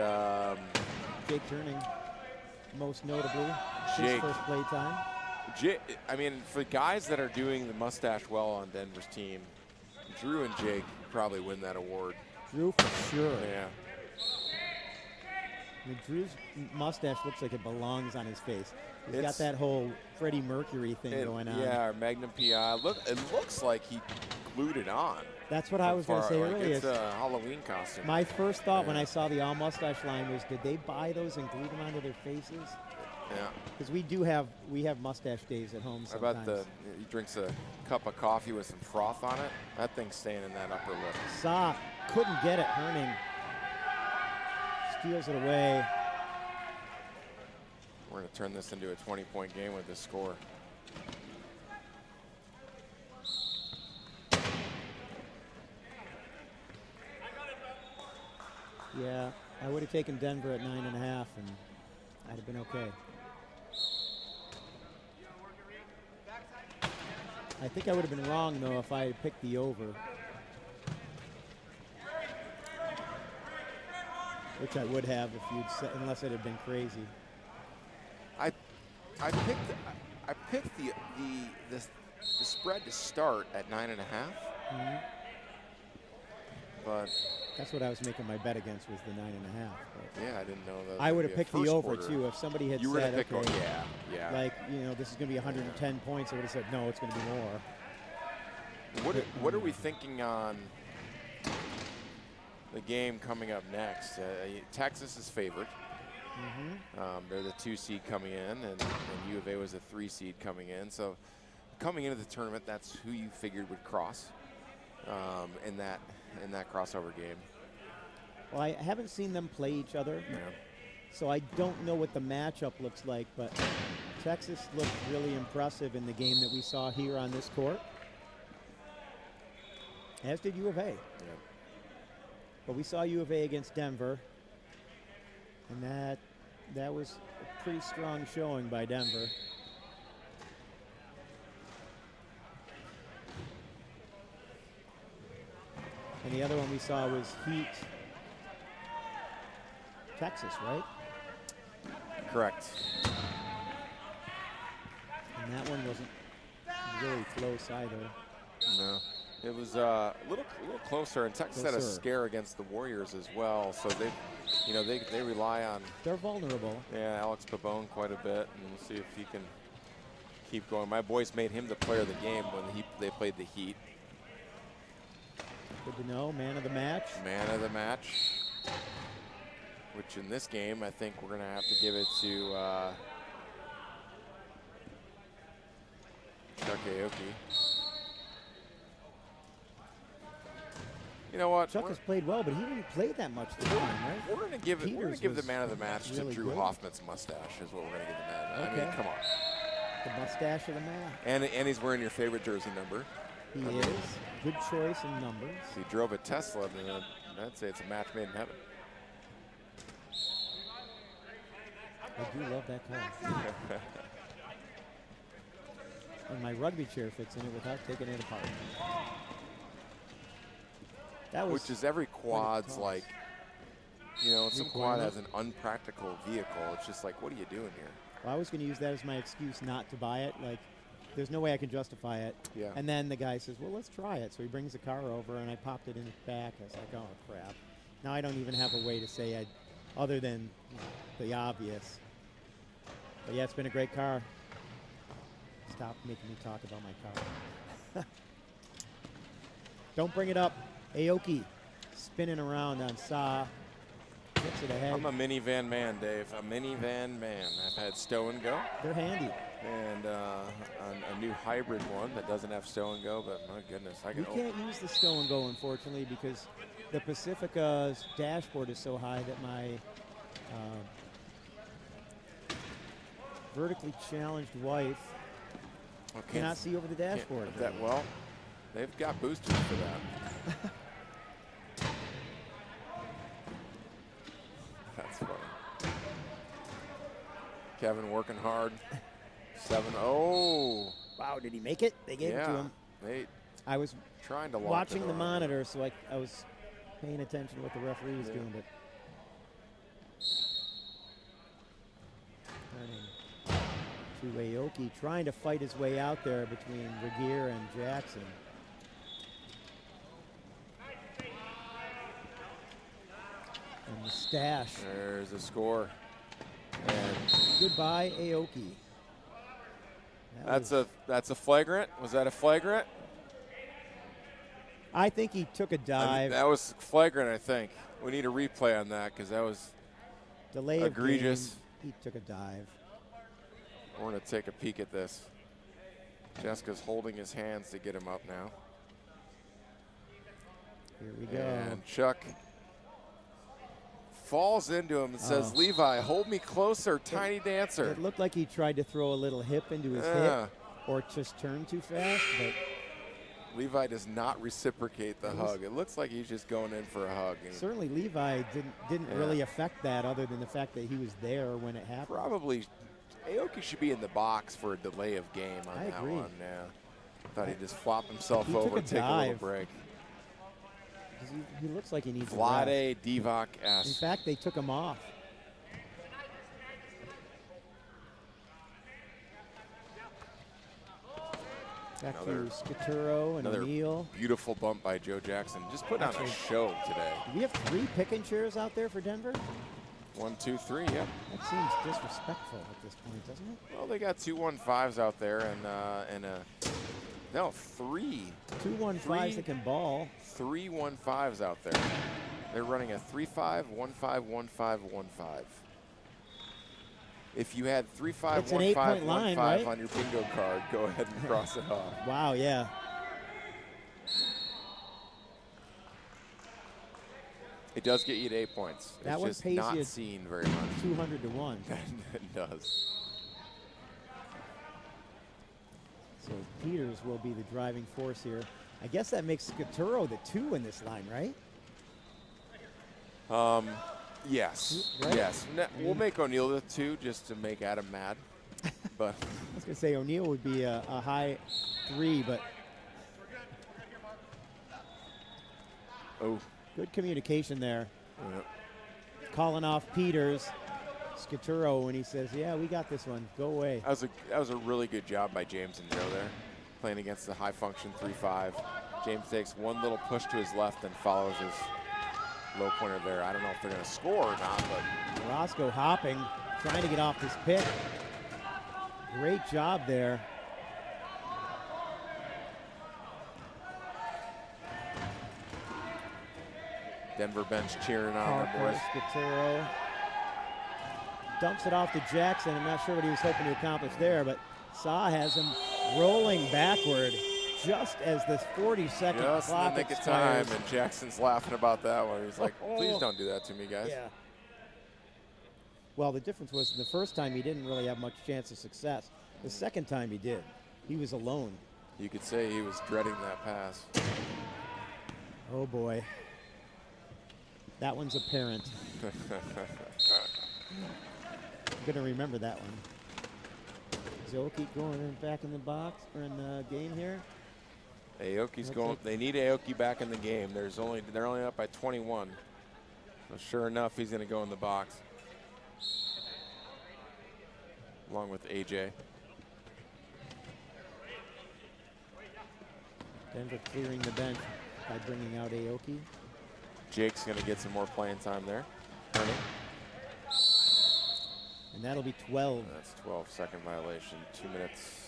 Jake Turning, most notably, his Jake. first play time. I mean, for guys that are doing the mustache well on Denver's team, Drew and Jake probably win that award. Drew for sure. Yeah. I mean, Drew's mustache looks like it belongs on his face. He's got that whole Freddie Mercury thing going on. Yeah, or Magnum PI. Look, it looks like he glued it on. That's what I was going to say earlier. It's a Halloween costume. My first thought when I saw the all mustache line was, did they buy those and glue them onto their faces? Yeah. Because we have mustache days at home sometimes. How about he drinks a cup of coffee with some froth on it? That thing's staying in that upper lip. Sa couldn't get it. Herning steals it away. We're going to turn this into a 20-point game with this score. Yeah, I would have taken Denver at 9.5, and I'd have been okay. I think I would have been wrong, though, if I had picked the over. Which I would have if you'd said, unless it had been crazy. I picked the spread to start at 9.5. Mm-hmm. But that's what I was making my bet against, was the 9.5. Yeah, I didn't know that. I would have picked the over too if somebody had said, okay, yeah, like, you know, this is going to be 110 points. I would have said, no, it's going to be more. What are we thinking on the game coming up next? Texas is favored. Mm-hmm. They're the 2 seed coming in, and U of A was a 3 seed coming in. So coming into the tournament, that's who you figured would cross in that crossover game. Well, I haven't seen them play each other, so I don't know what the matchup looks like, but Texas looked really impressive in the game that we saw here on this court, as did U of A. Yeah. But we saw U of A against Denver, and that was a pretty strong showing by Denver. And the other one we saw was Heat, Texas, right? Correct. And that one wasn't really close either. No. It was a little closer, and Texas had a scare against the Warriors as well. So they rely on. They're vulnerable. Yeah, Alex Pabon quite a bit, and we'll see if he can keep going. My boys made him the player of the game when they played the Heat. Good to know. Man of the match. Man of the match. Which in this game, I think we're going to have to give it to Chuck Aoki. You know what? Chuck has played well, but he didn't play that much this time, right? We're going to give the man of the match really to Drew good. Hoffman's mustache. Is what we're going to give the man. Okay. I mean, come on. The mustache of the man. And he's wearing your favorite jersey number. He is. Good choice in numbers. He drove a Tesla, and I'd say it's a match made in heaven. I do love that car. And my rugby chair fits in it without taking it apart. Which is every quad's like, you know, some quad has an unpractical vehicle. It's just like, what are you doing here? Well, I was going to use that as my excuse not to buy it. Like, there's no way I can justify it. Yeah. And then the guy says, well, let's try it. So he brings the car over, and I popped it in his back. I was like, oh, crap. Now I don't even have a way to say other than the obvious. But, yeah, it's been a great car. Stop making me talk about my car. Don't bring it up. Aoki spinning around on Sa. Gets it ahead. I'm a minivan man, Dave. A minivan man. I've had stow and go. They're handy. And a new hybrid one that doesn't have stow and go, but my goodness. We can't use the stow and go, unfortunately, because the Pacifica's dashboard is so high that my vertically challenged wife cannot see over the dashboard. Well, they've got boosters for that. That's funny. Kevin working hard. 7-0. Wow, did he make it? They gave it to him. I was trying to watching the monitor, so I was paying attention to what the referee was doing. But to Aoki, trying to fight his way out there between Regier and Jackson. And the stash. There's a score. And goodbye, Aoki. That's a flagrant. Was that a flagrant? I think he took a dive. That was flagrant, I think. We need a replay on that because that was delay egregious. Of game. He took a dive. We're going to take a peek at this. Jessica's holding his hands to get him up now. Here we go. And Chuck falls into him and says, Levi, hold me closer, tiny dancer. It looked like he tried to throw a little hip into his hip or just turn too fast, but Levi does not reciprocate the hug. It looks like he's just going in for a hug. Certainly Levi didn't really affect that other than the fact that he was there when it happened. Probably Aoki should be in the box for a delay of game on that agree. one. Yeah. Thought he'd just flop himself over and take a little break. He looks like he needs Vlade Divac S. In fact, they took him off. Back to Scaturo and O'Neill. Beautiful bump by Joe Jackson. Just put on a show today. Do we have 3 pick-and chairs out there for Denver? 1, 2, 3, yep. That seems disrespectful at this point, doesn't it? Well, they got 2 1-5s out there and no, 3. 2 1-5s that can ball. 3 1-5s out there. They're running a 3-5, 1-5, 1-5, 1-5. If you had 3-5, 1-5, 1-5 right? on your bingo card, go ahead and cross it off. Wow, yeah. It does get you to 8 points. That it's one just pays not you seen very much. 200 to 1. It does. So Peters will be the driving force here. I guess that makes Scaturo the 2 in this line, right? Yes. Right? Yes. We'll make O'Neill the 2 just to make Adam mad. But I was going to say O'Neill would be a high 3, but good communication there. Yep. Calling off Peters, Scaturo, when he says, "Yeah, we got this one. Go away." That was a really good job by James and Joe there, playing against the high function 3-5. James takes one little push to his left and follows his low pointer there. I don't know if they're going to score or not, but Roscoe hopping, trying to get off this pick. Great job there. Denver bench cheering on their boys. Scaturo dumps it off to Jackson. I'm not sure what he was hoping to accomplish there, but Sa has him rolling backward just as this 40-second clock in the nick of expires. time, and Jackson's laughing about that one. He's like, please don't do that to me, guys. Yeah. Well, the difference was the first time he didn't really have much chance of success. The second time he did. He was alone. You could say he was dreading that pass. Oh, boy. That one's apparent. I'm going to remember that one. Aoki going back in the box or in the game here. Aoki's going. They need Aoki back in the game. They're only up by 21. So sure enough, he's going to go in the box along with AJ. Denver clearing the bench by bringing out Aoki. Jake's going to get some more playing time there. And that'll be 12. That's 12-second violation, 2 minutes.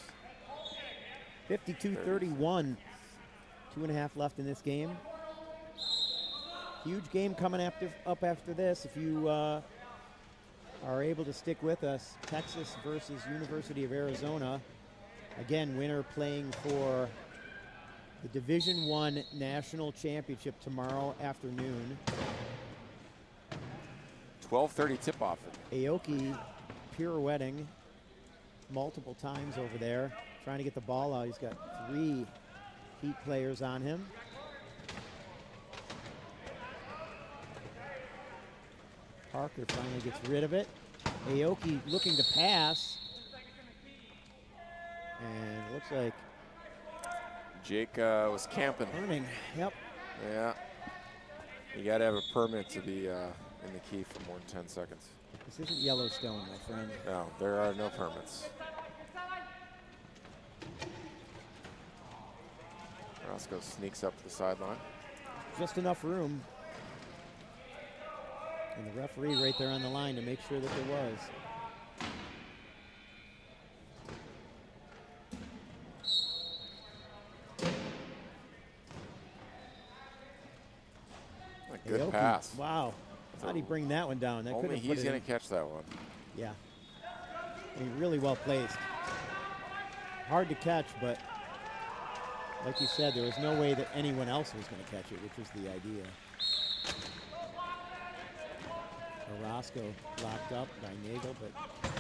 52-31. 2.5 left in this game. Huge game coming up after this. If you are able to stick with us, Texas versus University of Arizona. Again, winner playing for the Division I National Championship tomorrow afternoon. 12:30 tip-off. Aoki pirouetting multiple times over there, trying to get the ball out. He's got 3 Heat players on him. Parker finally gets rid of it. Aoki looking to pass. And it looks like Jake was camping. turning. Yep. Yeah. You got to have a permit to be in the key for more than 10 seconds. This isn't Yellowstone, my friend. No, there are no permits. Roscoe sneaks up to the sideline. Just enough room. And the referee right there on the line to make sure that there was. Good Aoki, pass. Wow. How'd he bring that one down? That Only couldn't have put he's it going in. to catch that one. Yeah. And he really well placed. Hard to catch, but like you said, there was no way that anyone else was going to catch it, which was the idea. Orozco locked up by Nagel, but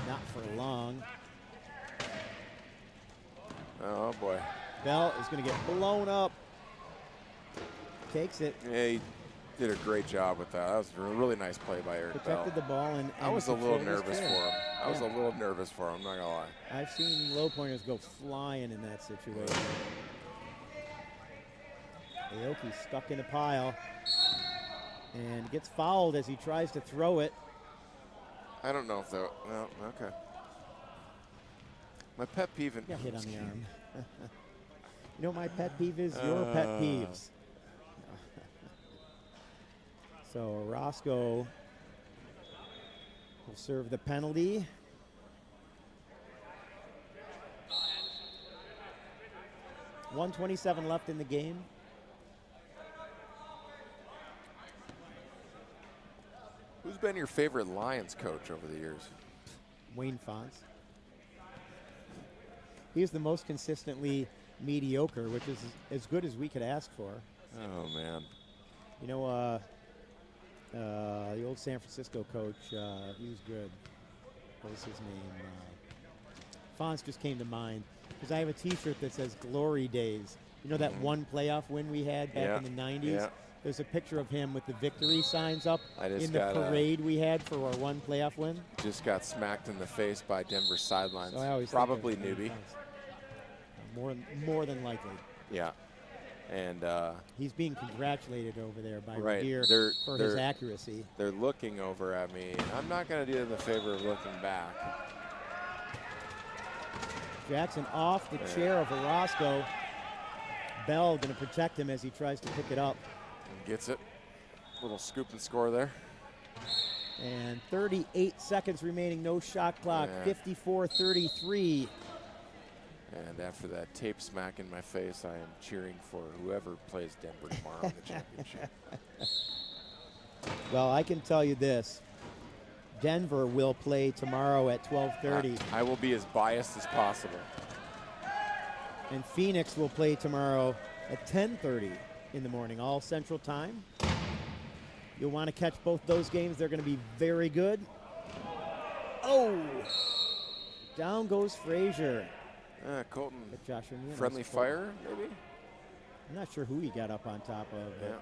not for long. Oh, boy. Bell is going to get blown up. Takes it. Yeah, he did a great job with that. That was a really nice play by Eric Bell. Protected the ball. And I was a little controlled his nervous for chair. him. I was a little nervous for him, I'm not going to lie. I've seen low pointers go flying in that situation. Aoki stuck in a pile and gets fouled as he tries to throw it. I don't know if that, no, okay. My pet peeve in. Got hit on the arm. You know what my pet peeve is? Your pet peeves. So Orozco will serve the penalty. .127 left in the game. Who's been your favorite Lions coach over the years? Wayne Fonts. He's the most consistently mediocre, which is as good as we could ask for. Oh, man. You know, the old San Francisco coach, he was good. What was his name? Fonts just came to mind because I have a T-shirt that says "Glory Days." You know that one playoff win we had back in the '90s. Yeah. There's a picture of him with the victory signs up in the parade we had for our one playoff win. Just got smacked in the face by Denver sidelines. So I always probably think of Wayne newbie. Fonts. More than likely. Yeah. And He's being congratulated over there by right. Revere for his accuracy. They're looking over at me. I'm not going to do them the favor of looking back. Jackson off the chair of Orozco. Bell going to protect him as he tries to pick it up. And gets it. Little scoop and score there. And 38 seconds remaining, no shot clock, 54-33. And after that tape smack in my face, I am cheering for whoever plays Denver tomorrow in the championship. Well, I can tell you this. Denver will play tomorrow at 12:30. I will be as biased as possible. And Phoenix will play tomorrow at 10:30 in the morning, all Central Time. You'll want to catch both those games. They're going to be very good. Oh! Down goes Frazier. Colton, But Joshua Nunez friendly fire, maybe? I'm not sure who he got up on top of. Yeah.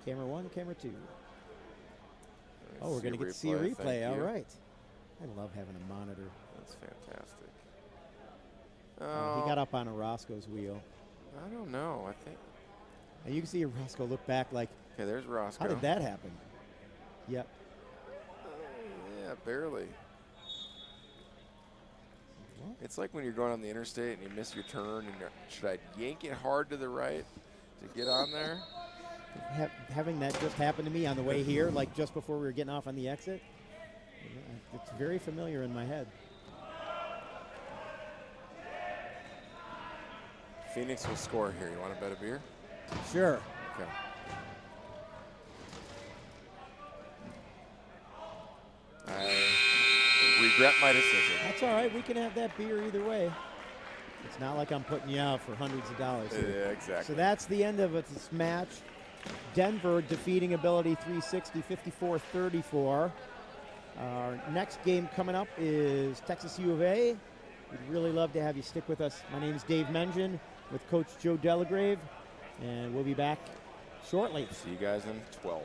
Camera one, camera two. Let's We're going to get to see a thank replay. All you. right. I love having a monitor. That's fantastic. He got up on Orozco's wheel. I don't know. I think. And you can see Orozco look back like, Okay, there's Roscoe. how did that happen? Yep. Yeah, barely. What? It's like when you're going on the interstate and you miss your turn, and should I yank it hard to the right to get on there? Having that just happen to me on the way here, like just before we were getting off on the exit, it's very familiar in my head. Phoenix will score here. You want to bet a beer? Sure. Okay. I regret my decision. That's all right. We can have that beer either way. It's not like I'm putting you out for hundreds of dollars here. Yeah, exactly. So that's the end of this match. Denver defeating Ability360 54-34. Our next game coming up is Texas U of A. We'd really love to have you stick with us. My name is Dave Mengen with Coach Joe Delagrave, and we'll be back shortly. See you guys in 12.